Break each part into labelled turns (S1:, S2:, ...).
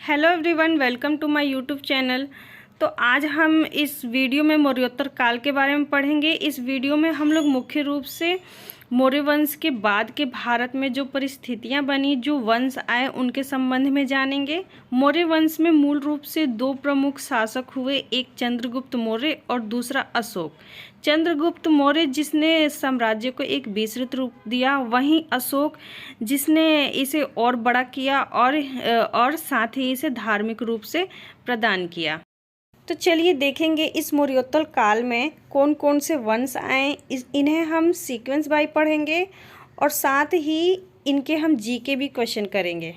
S1: Hello everyone, welcome to my YouTube channel. तो आज हम इस वीडियो में मौर्योत्तर काल के बारे में पढ़ेंगे। इस वीडियो में हम लोग मुख्य रूप से मौर्य वंश के बाद के भारत में जो परिस्थितियां बनी, जो वंश आए, उनके संबंध में जानेंगे। मौर्य वंश में मूल रूप से दो प्रमुख शासक हुए, एक चंद्रगुप्त मौर्य और दूसरा अशोक। चंद्रगुप्त मौर्य जिसने साम्राज्य को एक विस्तृत रूप दिया, वहीं अशोक जिसने इसे और बड़ा किया और साथ ही इसे धार्मिक रूप से प्रदान किया। तो चलिए देखेंगे इस मौर्योत्तर काल में कौन कौन से वंश आए, इन्हें हम सीक्वेंस बाय पढ़ेंगे और साथ ही इनके हम जीके भी क्वेश्चन करेंगे।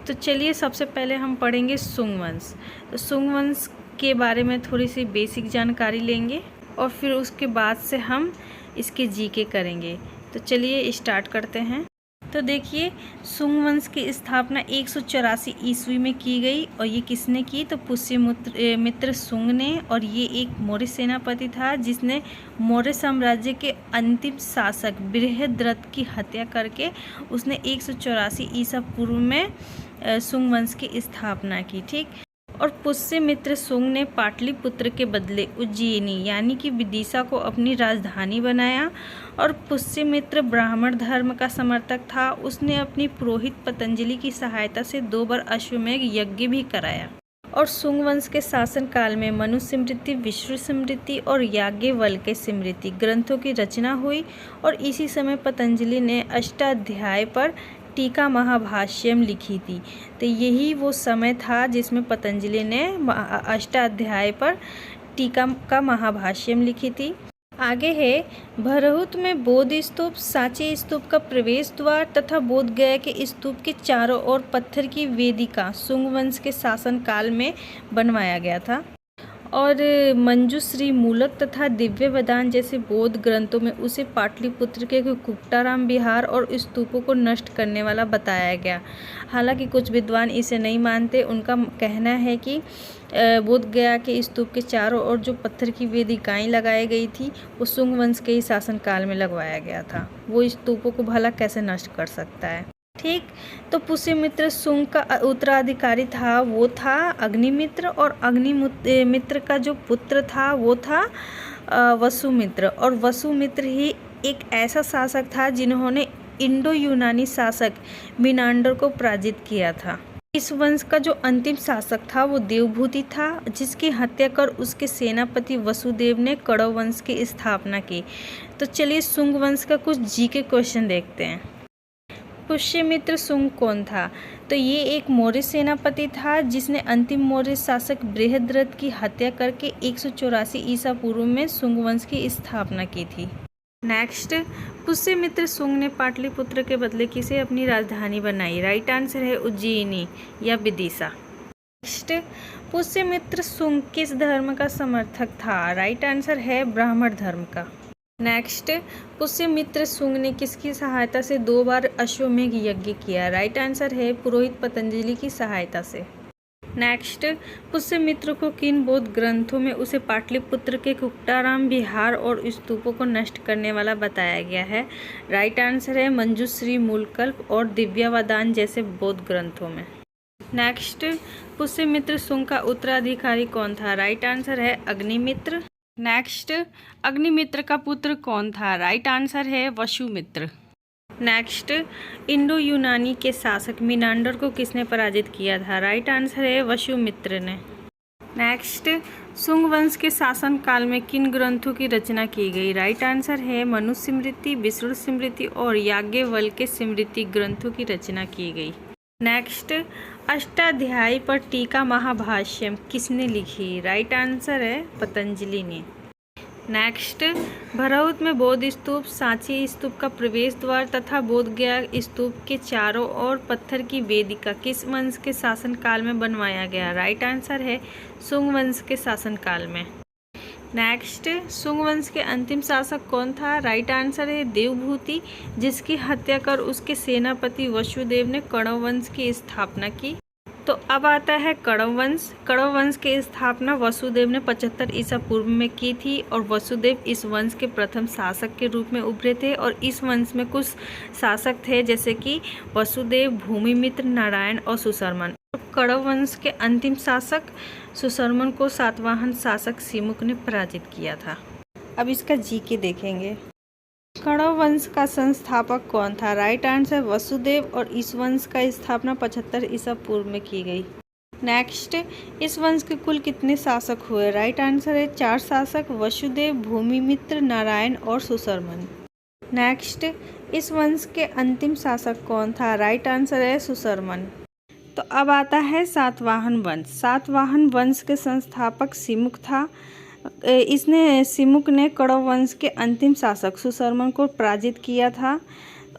S1: तो चलिए सबसे पहले हम पढ़ेंगे शुंग वंश। तो शुंग वंश के बारे में थोड़ी सी बेसिक जानकारी लेंगे और फिर उसके बाद से हम इसके जीके करेंगे। तो चलिए स्टार्ट करते हैं। तो देखिए, शुंग वंश की स्थापना 184 ईस्वी में की गई और ये किसने की? तो पुष्यमित्र शुंग ने। और ये एक मौर्य सेनापति था जिसने मौर्य साम्राज्य के अंतिम शासक बृहद्रथ की हत्या करके उसने 184 ईसा पूर्व में शुंग वंश की स्थापना की। ठीक। और पुष्यमित्र शुंग ने पाटलिपुत्र के बदले उज्जैनी यानी कि विदिशा को अपनी राजधानी बनाया। और पुष्यमित्र ब्राह्मण धर्म का समर्थक था। उसने अपनी पुरोहित पतंजलि की सहायता से 2 बार अश्वमेध यज्ञ भी कराया। और शुंग वंश के शासन काल में मनु स्मृति, विष्णु स्मृति और याज्ञवल्क्य स्मृति ग्रंथों की रचना हुई। और इसी समय पतंजलि ने अष्टाध्याय पर टीका महाभाष्यम लिखी थी। तो यही वो समय था जिसमें पतंजलि ने अष्टाध्याय पर टीका का महाभाष्यम लिखी थी। आगे है भरहुत में बौद्ध स्तूप, सांची स्तूप का प्रवेश द्वार तथा बोध गया के स्तूप के चारों ओर पत्थर की वेदिका शुंग वंश के शासन काल में बनवाया गया था। और मंजूश्री मूलक तथा दिव्य वदान जैसे बौद्ध ग्रंथों में उसे पाटलिपुत्र के कुक्टाराम विहार और स्तूपों को नष्ट करने वाला बताया गया। हालांकि कुछ विद्वान इसे नहीं मानते। उनका कहना है कि बोध गया के स्तूप के चारों ओर जो पत्थर की वेदिकाएं लगाई गई थी वो शुंग वंश के ही शासनकाल में लगवाया गया था। वो स्तूपों को भला कैसे नष्ट कर सकता है। ठीक। तो पुष्यमित्र शुंग का उत्तराधिकारी था वो था अग्निमित्र। और अग्निमित्र का जो पुत्र था वो था वसुमित्र। और वसुमित्र ही एक ऐसा शासक था जिन्होंने इंडो यूनानी शासक मिनांडर को पराजित किया था। इस वंश का जो अंतिम शासक था वो देवभूति था, जिसकी हत्या कर उसके सेनापति वसुदेव ने कण्व वंश की स्थापना की। तो चलिए शुंग वंश का कुछ जीके क्वेश्चन देखते हैं। पुष्यमित्र शुंग कौन था? तो ये एक मौर्य सेनापति था जिसने अंतिम मौर्य शासक बृहद्रथ की हत्या करके 184 ईसा पूर्व में शुंग वंश की स्थापना की थी। नेक्स्ट, पुष्यमित्र शुंग ने पाटलिपुत्र के बदले किसे अपनी राजधानी बनाई? राइट आंसर है उज्जैनी या विदिशा। नेक्स्ट, पुष्यमित्र शुंग किस धर्म का समर्थक था? राइट आंसर है ब्राह्मण धर्म का। नेक्स्ट, पुष्यमित्र शुंग ने किसकी सहायता से 2 बार अश्वमेध यज्ञ किया? राइट आंसर है पुरोहित पतंजलि की सहायता से। नेक्स्ट, पुष्यमित्र को किन बौद्ध ग्रंथों में उसे पाटलिपुत्र के कुक्टाराम विहार और स्तूपों को नष्ट करने वाला बताया गया है? राइट आंसर है मंजूश्री मूलकल्प और दिव्यावदान जैसे बौद्ध ग्रंथों में। नेक्स्ट, पुष्यमित्र शुंग का उत्तराधिकारी कौन था? राइट आंसर है अग्निमित्र। नेक्स्ट, अग्निमित्र का पुत्र कौन था? राइट आंसर है वसुमित्र। नेक्स्ट, इंडो यूनानी के शासक मिनांडर को किसने पराजित किया था? राइट आंसर है वसुमित्र ने। नेक्स्ट, शुंग वंश के शासन काल में किन ग्रंथों की रचना की गई? राइट आंसर है मनु स्मृति, विष्णु स्मृति और याज्ञवल्क्य स्मृति ग्रंथों की रचना की गई। नेक्स्ट, अष्टाध्यायी पर टीका महाभाष्यम किसने लिखी? राइट आंसर है पतंजलि ने। नेक्स्ट, भरहुत में बौद्ध स्तूप, सांची स्तूप का प्रवेश द्वार तथा बोध गया स्तूप के चारों ओर पत्थर की वेदिका किस वंश के शासन काल में बनवाया गया? राइट आंसर है शुंग वंश के शासन काल में। नेक्स्ट, शुंग वंश के अंतिम शासक कौन था? राइट आंसर है देवभूति, जिसकी हत्या कर उसके सेनापति वसुदेव ने कण्व वंश की स्थापना की। तो अब आता है कण्व वंश। कण्व वंश की स्थापना वसुदेव ने 75 ईसा पूर्व में की थी। और वसुदेव इस वंश के प्रथम शासक के रूप में उभरे थे। और इस वंश में कुछ शासक थे जैसे कि वसुदेव, भूमिमित्र, नारायण और सुशर्मन। कण्व वंश के अंतिम शासक सुशर्मन को सातवाहन शासक सिमुक ने पराजित किया था। अब इसका जीके देखेंगे। कण्व वंश का संस्थापक कौन था? राइट आंसर वसुदेव, और इस वंश का स्थापना 75 ईसा पूर्व में की गई। नेक्स्ट, इस वंश के कुल कितने शासक हुए? राइट आंसर है 4 शासक, वसुदेव, भूमिमित्र, नारायण और सुशर्मन। नेक्स्ट, इस वंश के अंतिम शासक कौन था? राइट आंसर है सुशर्मन। तो अब आता है सातवाहन वंश। सातवाहन वंश के संस्थापक सिमुक था। सिमुक ने कण्व वंश के अंतिम शासक सुशर्मन को पराजित किया था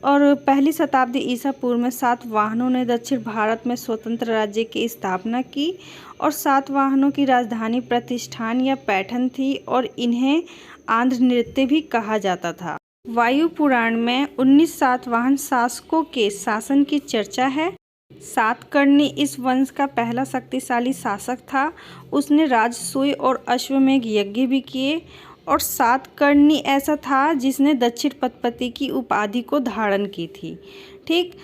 S1: और पहली शताब्दी ईसा पूर्व में सातवाहनों ने दक्षिण भारत में स्वतंत्र राज्य की स्थापना की और सातवाहनों की राजधानी प्रतिष्ठान या पैठन थी और इन्हें आंध्र नृत्य भी कहा जाता था। वायु पुराण में 19 सातवाहन शासकों के शासन की चर्चा है। सातकर्णी इस वंश का पहला शक्तिशाली शासक था। उसने राजसूय और अश्वमेध यज्ञ भी किए और सातकर्णी ऐसा था जिसने दक्षिण पदपति की उपाधि को धारण की थी। ठीक,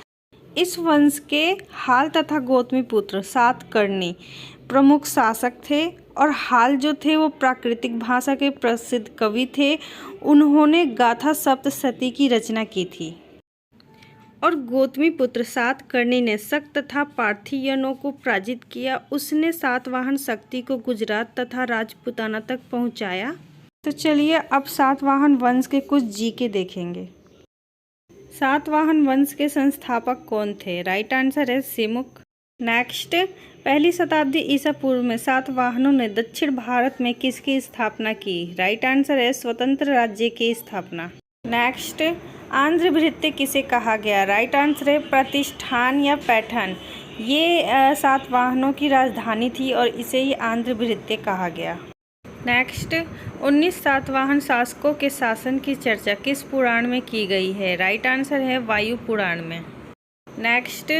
S1: इस वंश के हाल तथा गौतमी पुत्र सातकर्णी प्रमुख शासक थे और हाल जो थे वो प्राकृतिक भाषा के प्रसिद्ध कवि थे। उन्होंने गाथा सप्तशती की रचना की थी और गौतमी पुत्र सातकर्णी ने शक तथा पार्थियनों को पराजित किया। उसने सातवाहन शक्ति को गुजरात तथा राजपूताना तक पहुंचाया। तो चलिए अब सातवाहन वंश के कुछ जीके देखेंगे। सातवाहन वंश के संस्थापक कौन थे? राइट आंसर है सिमुक। नेक्स्ट, पहली शताब्दी ईसा पूर्व में सातवाहनों ने दक्षिण भारत में किसकी स्थापना की? राइट आंसर है स्वतंत्र राज्य की स्थापना। नेक्स्ट, आंध्र भृत्य किसे कहा गया? राइट आंसर है प्रतिष्ठान या पैठन। ये सातवाहनों की राजधानी थी और इसे ही आंध्र भृत्य कहा गया। नेक्स्ट, 19 सातवाहन शासकों के शासन की चर्चा किस पुराण में की गई है? राइट आंसर है वायु पुराण में। नेक्स्ट,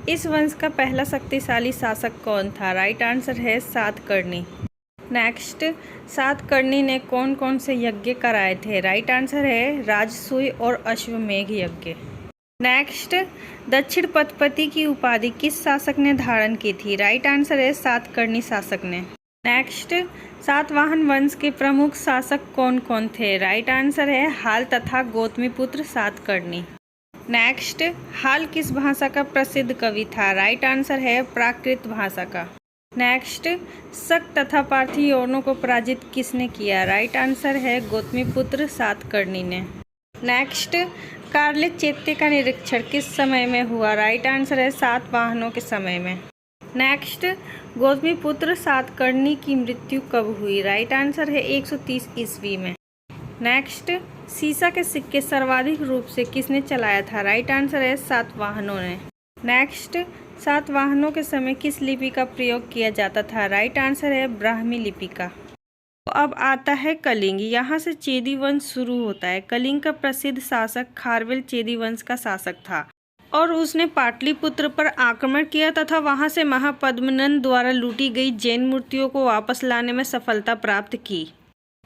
S1: इस वंश का पहला शक्तिशाली शासक कौन था? राइट आंसर है सातकर्णी। नेक्स्ट, सातकर्णी ने कौन कौन से यज्ञ कराए थे? राइट आंसर है राजसूय और अश्वमेध यज्ञ। नेक्स्ट, दक्षिण पदपति की उपाधि किस शासक ने धारण की थी? राइट आंसर है सातकर्णी शासक ने। नेक्स्ट, सातवाहन वंश के प्रमुख शासक कौन कौन थे? राइट आंसर है हाल तथा गौतमी पुत्र सातकर्णी। नेक्स्ट, हाल किस भाषा का प्रसिद्ध कवि था? राइट आंसर है प्राकृत भाषा का। नेक्स्ट, शक तथा पार्थियनों को पराजित किसने किया? राइट आंसर है गौतमीपुत्र सातकर्णी ने। नेक्स्ट, कार्ले चैत्य का निरीक्षण किस समय में हुआ? राइट आंसर है सातवाहनों के समय में। नेक्स्ट, गौतमीपुत्र सातकर्णी की मृत्यु कब हुई? राइट आंसर है 130 ईस्वी में। नेक्स्ट, सीसा के सिक्के सर्वाधिक रूप से किसने चलाया था? राइट आंसर है सातवाहनों ने। नेक्स्ट, सातवाहनों के समय किस लिपि का प्रयोग किया जाता था? राइट आंसर है ब्राह्मी लिपि का। तो अब आता है कलिंग। यहाँ से चेदी वंश शुरू होता है। कलिंग का प्रसिद्ध शासक खारवेल चेदी वंश का शासक था और उसने पाटलिपुत्र पर आक्रमण किया तथा वहाँ से महापद्मनंद द्वारा लूटी गई जैन मूर्तियों को वापस लाने में सफलता प्राप्त की।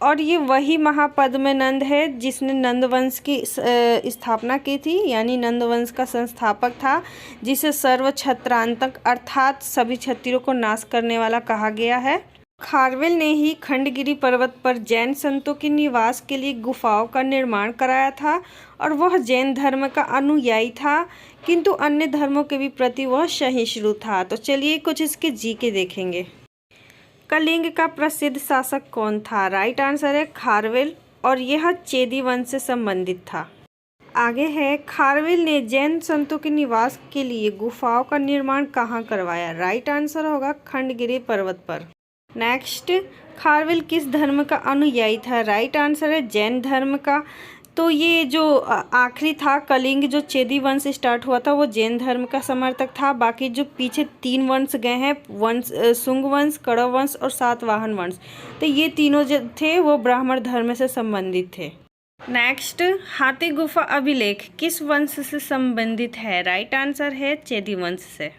S1: और ये वही महापद्मनंद है जिसने नंदवंश की स्थापना की थी, यानी नंदवंश का संस्थापक था, जिसे सर्व क्षत्रांतक अर्थात सभी क्षत्रियों को नाश करने वाला कहा गया है। खारवेल ने ही खंडगिरी पर्वत पर जैन संतों के निवास के लिए गुफाओं का निर्माण कराया था और वह जैन धर्म का अनुयायी था, किंतु अन्य धर्मों के भी प्रति वह सहिष्णु था। तो चलिए कुछ इसके जीके देखेंगे। कलिंग का प्रसिद्ध शासक कौन था? राइट आंसर है खारवेल और यह चेदी वंश से संबंधित था। आगे है, खारवेल ने जैन संतों के निवास के लिए गुफाओं का निर्माण कहाँ करवाया? राइट आंसर होगा खंडगिरी पर्वत पर। नेक्स्ट, खारवेल किस धर्म का अनुयायी था? राइट आंसर है जैन धर्म का। तो ये जो आखिरी था कलिंग, जो चेदी वंश स्टार्ट हुआ था, वो जैन धर्म का समर्थक था। बाकी जो पीछे 3 वंश गए हैं, शुंग वंश, कण्व वंश और सातवाहन वंश, तो ये तीनों जो थे वो ब्राह्मण धर्म से संबंधित थे। नेक्स्ट, हाथी गुफा अभिलेख किस वंश से संबंधित है? राइट आंसर है चेदी वंश से।